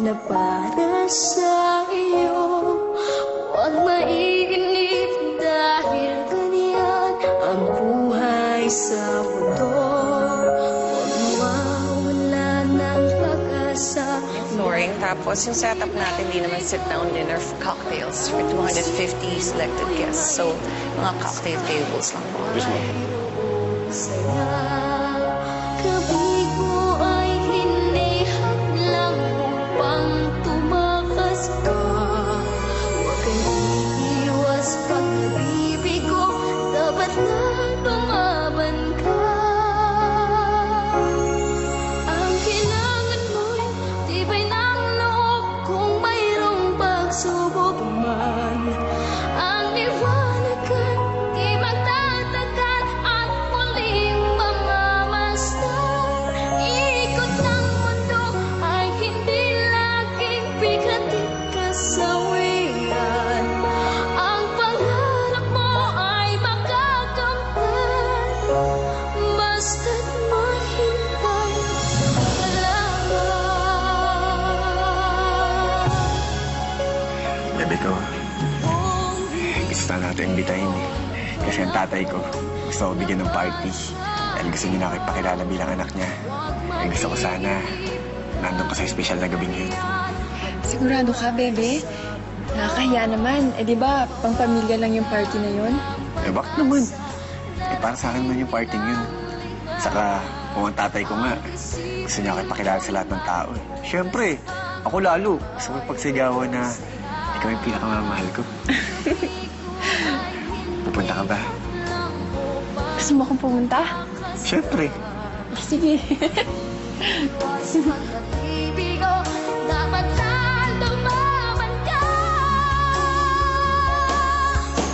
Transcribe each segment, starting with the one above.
na para sa iyo. Huwag maiinip dahil ganyan ang buhay sa mundo. Huwag mawawala ng pag-asa. Flooring. Tapos yung setup natin, di naman sit-down dinner for cocktails for 250 selected guests. So, mga cocktail tables lang po. Saya, gabi ko ay hinihad lang upang tumakas ka. Huwag kang iiwas pag nabibig ko, dapat na tumaban ka. Ang kailangan mo'y tibay ng loob kung mayroong pagsubok man. Ang liwanagan, di magtatagal at muling mamamasdan. Ikot ng mundo ay hindi laging bigatin kasawian. Ang pangarap mo ay makakamtan, basta't mahintay ka lang. Gabi ko, gusto na natin imbitahin eh. Kasi ang tatay ko, gusto ko bigyan ng party. Dahil gusto niya nakipakilala bilang anak niya. Kaya gusto ko sana, nandun ko sa espesyal na gabing yun. Sigurado ka, bebe? Nakakahiya naman. Eh, di ba, pang pamilya lang yung party na yun? Eh, bakit naman? Eh, para sa akin man yung party yun. Saka, kung ang tatay ko nga, gusto niya nakipakilala sa lahat ng tao eh. Siyempre, ako lalo. Gusto ko pagsigawan na ikaw yung pinakamamahal ko. Pupunta ka ba? Gusto mo akong pumunta? Siyempre. Sige. Pag-ibig ko, dapat na lumaban ka.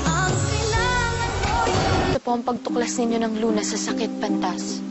Ang kailangan mo. Ito po ang pagtuklas ninyo ng Luna sa sakit, Pantas.